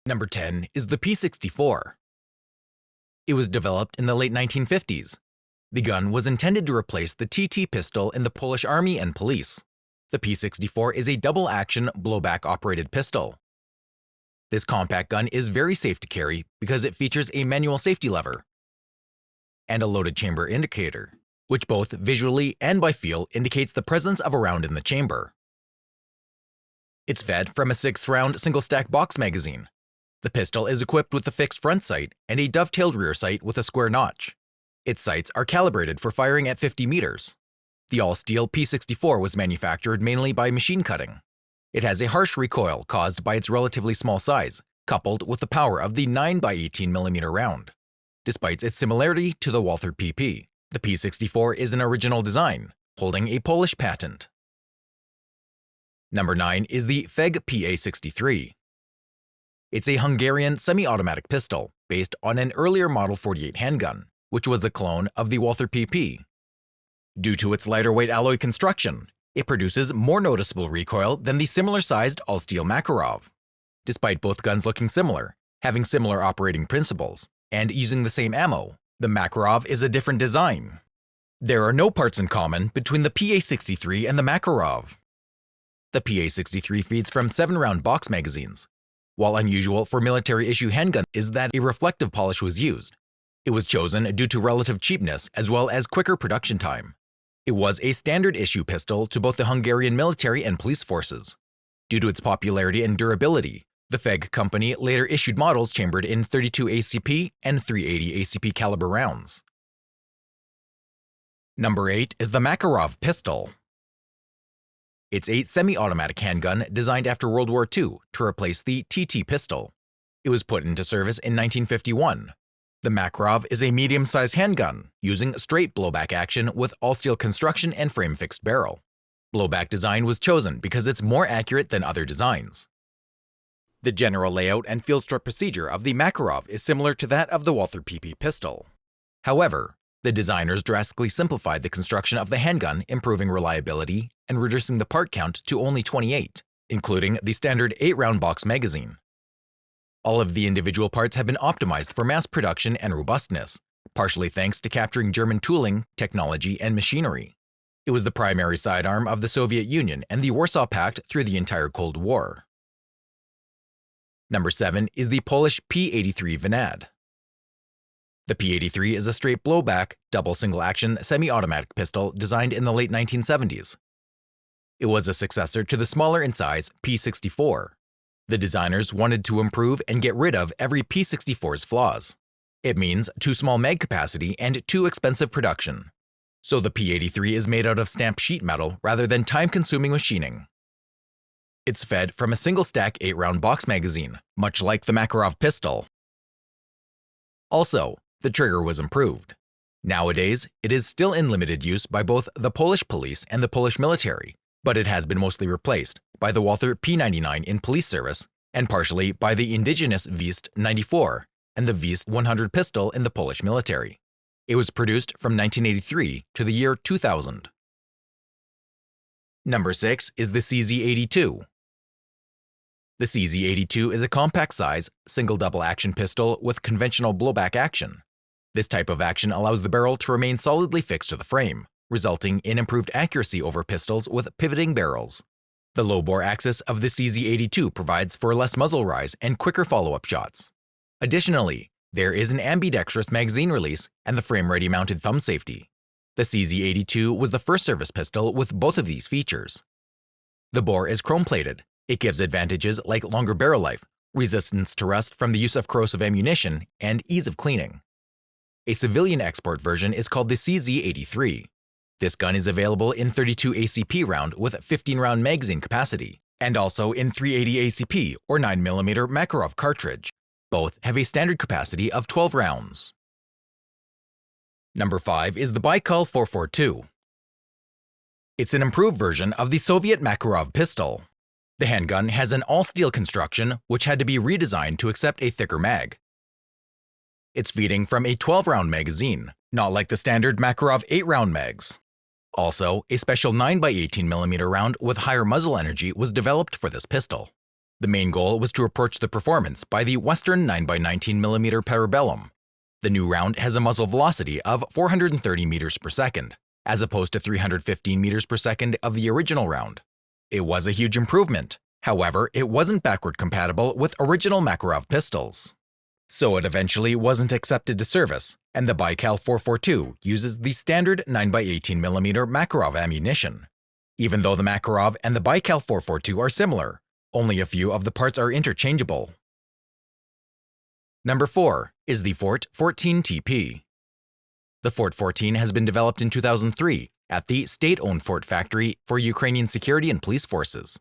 Number 10 is the P64. It was developed in the late 1950s. The gun was intended to replace the TT pistol in the Polish Army and Police. The P64 is a double-action, blowback-operated pistol. This compact gun is very safe to carry because it features a manual safety lever and a loaded chamber indicator, which both visually and by feel indicates the presence of a round in the chamber. It's fed from a 6-round single-stack box magazine. The pistol is equipped with a fixed front sight and a dovetailed rear sight with a square notch. Its sights are calibrated for firing at 50 meters. The all-steel P64 was manufactured mainly by machine cutting. It has a harsh recoil caused by its relatively small size, coupled with the power of the 9x18mm round. Despite its similarity to the Walther PP, the P64 is an original design, holding a Polish patent. Number 9 is the FEG PA63. It's a Hungarian semi-automatic pistol based on an earlier Model 48 handgun, which was the clone of the Walther PP. Due to its lighter weight alloy construction, it produces more noticeable recoil than the similar-sized all-steel Makarov. Despite both guns looking similar, having similar operating principles, and using the same ammo, the Makarov is a different design. There are no parts in common between the PA63 and the Makarov. The PA63 feeds from 7-round box magazines. While unusual for military-issue handguns is that a reflective polish was used. It was chosen due to relative cheapness as well as quicker production time. It was a standard-issue pistol to both the Hungarian military and police forces. Due to its popularity and durability, the FEG company later issued models chambered in .32 ACP and .380 ACP caliber rounds. Number 8 is the Makarov Pistol. It's a semi-automatic handgun designed after World War II to replace the TT pistol. It was put into service in 1951. The Makarov is a medium-sized handgun using straight blowback action with all-steel construction and frame-fixed barrel. Blowback design was chosen because it's more accurate than other designs. The general layout and field strut procedure of the Makarov is similar to that of the Walther PP pistol. However, the designers drastically simplified the construction of the handgun, improving reliability and reducing the part count to only 28, including the standard 8-round box magazine. All of the individual parts have been optimized for mass production and robustness, partially thanks to capturing German tooling, technology, and machinery. It was the primary sidearm of the Soviet Union and the Warsaw Pact through the entire Cold War. Number 7 is the Polish P83 Wanad. The P83 is a straight blowback, double single-action, semi-automatic pistol designed in the late 1970s. It was a successor to the smaller in size P64. The designers wanted to improve and get rid of every P64's flaws. It means too small mag capacity and too expensive production. So the P83 is made out of stamped sheet metal rather than time-consuming machining. It's fed from a single-stack 8-round box magazine, much like the Makarov pistol. Also, the trigger was improved. Nowadays, it is still in limited use by both the Polish police and the Polish military, but it has been mostly replaced by the Walther P99 in police service and partially by the indigenous Vist 94 and the Vist 100 pistol in the Polish military. It was produced from 1983 to the year 2000. Number 6 is the CZ82. The CZ82 is a compact-size, single double-action pistol with conventional blowback action. This type of action allows the barrel to remain solidly fixed to the frame, resulting in improved accuracy over pistols with pivoting barrels. The low-bore axis of the CZ82 provides for less muzzle rise and quicker follow-up shots. Additionally, there is an ambidextrous magazine release and the frame-ready mounted thumb safety. The CZ82 was the first service pistol with both of these features. The bore is chrome-plated. It gives advantages like longer barrel life, resistance to rust from the use of corrosive ammunition, and ease of cleaning. A civilian export version is called the CZ83. This gun is available in .32 ACP round with 15-round magazine capacity, and also in .380 ACP or 9mm Makarov cartridge. Both have a standard capacity of 12 rounds. Number 5 is the Baikal 442. It's an improved version of the Soviet Makarov pistol. The handgun has an all-steel construction which had to be redesigned to accept a thicker mag. It's feeding from a 12-round magazine, not like the standard Makarov 8-round mags. Also, a special 9x18mm round with higher muzzle energy was developed for this pistol. The main goal was to approach the performance by the Western 9x19mm Parabellum. The new round has a muzzle velocity of 430 meters per second, as opposed to 315 meters per second of the original round. It was a huge improvement. However, it wasn't backward compatible with original Makarov pistols. So it eventually wasn't accepted to service, and the Baikal 442 uses the standard 9x18mm Makarov ammunition. Even though the Makarov and the Baikal 442 are similar, only a few of the parts are interchangeable. Number 4 is the Fort 14 TP. The Fort 14 has been developed in 2003 at the state-owned Fort factory for Ukrainian security and police forces,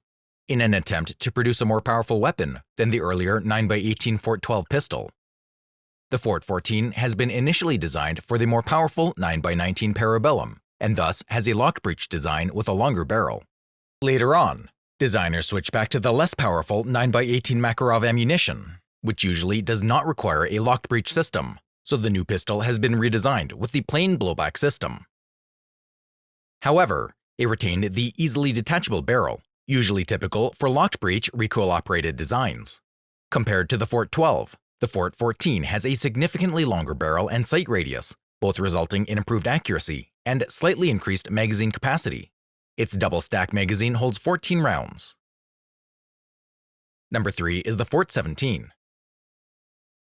in an attempt to produce a more powerful weapon than the earlier 9x18 Fort 12 pistol. The Fort 14 has been initially designed for the more powerful 9x19 Parabellum, and thus has a locked breech design with a longer barrel. Later on, designers switched back to the less powerful 9x18 Makarov ammunition, which usually does not require a locked breech system, so the new pistol has been redesigned with the plain blowback system. However, it retained the easily detachable barrel, usually typical for locked breech recoil-operated designs. Compared to the Fort 12, the Fort 14 has a significantly longer barrel and sight radius, both resulting in improved accuracy and slightly increased magazine capacity. Its double-stack magazine holds 14 rounds. Number 3 is the Fort 17.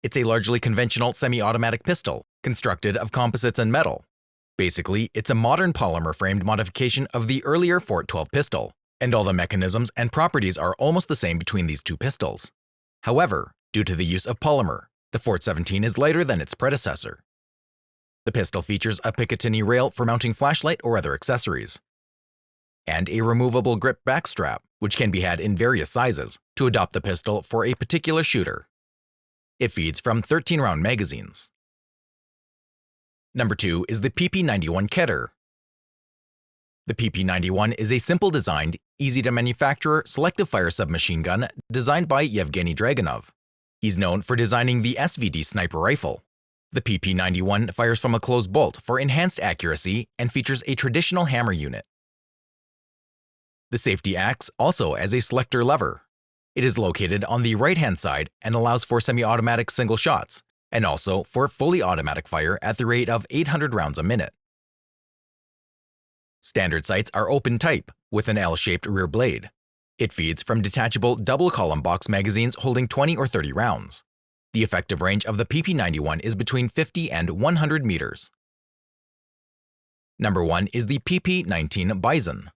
It's a largely conventional semi-automatic pistol, constructed of composites and metal. Basically, it's a modern polymer-framed modification of the earlier Fort 12 pistol, and all the mechanisms and properties are almost the same between these two pistols. However, due to the use of polymer, the Fort 17 is lighter than its predecessor. The pistol features a Picatinny rail for mounting flashlight or other accessories, and a removable grip backstrap, which can be had in various sizes, to adopt the pistol for a particular shooter. It feeds from 13-round magazines. Number 2 is the PP91 Cutter. The PP91 is a simple-designed, easy-to-manufacture selective-fire submachine gun designed by Yevgeny Dragunov. He's known for designing the SVD sniper rifle. The PP91 fires from a closed bolt for enhanced accuracy and features a traditional hammer unit. The safety acts also as a selector lever. It is located on the right-hand side and allows for semi-automatic single shots, and also for fully automatic fire at the rate of 800 rounds a minute. Standard sights are open type, with an L-shaped rear blade. It feeds from detachable double-column box magazines holding 20 or 30 rounds. The effective range of the PP91 is between 50 and 100 meters. Number 1 is the PP19 Bison.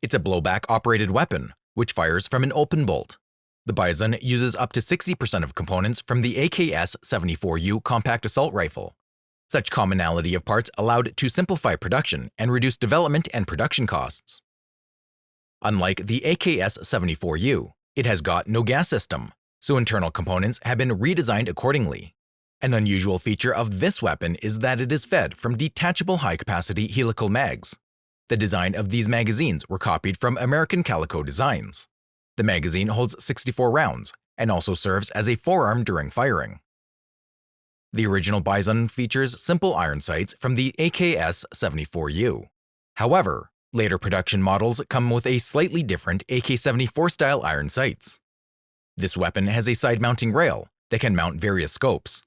It's a blowback-operated weapon, which fires from an open bolt. The Bizon uses up to 60% of components from the AKS-74U compact assault rifle. Such commonality of parts allowed to simplify production and reduce development and production costs. Unlike the AKS-74U, it has got no gas system, so internal components have been redesigned accordingly. An unusual feature of this weapon is that it is fed from detachable high-capacity helical mags. The design of these magazines were copied from American Calico designs. The magazine holds 64 rounds and also serves as a forearm during firing. The original Bizon features simple iron sights from the AKS-74U. However, later production models come with a slightly different AK-74-style iron sights. This weapon has a side-mounting rail that can mount various scopes.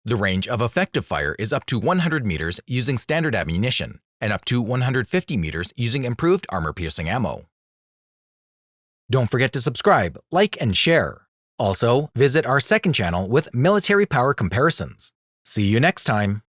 The range of effective fire is up to 100 meters using standard ammunition, and up to 150 meters using improved armor-piercing ammo. Don't forget to subscribe, like, and share. Also, visit our second channel with military power comparisons. See you next time!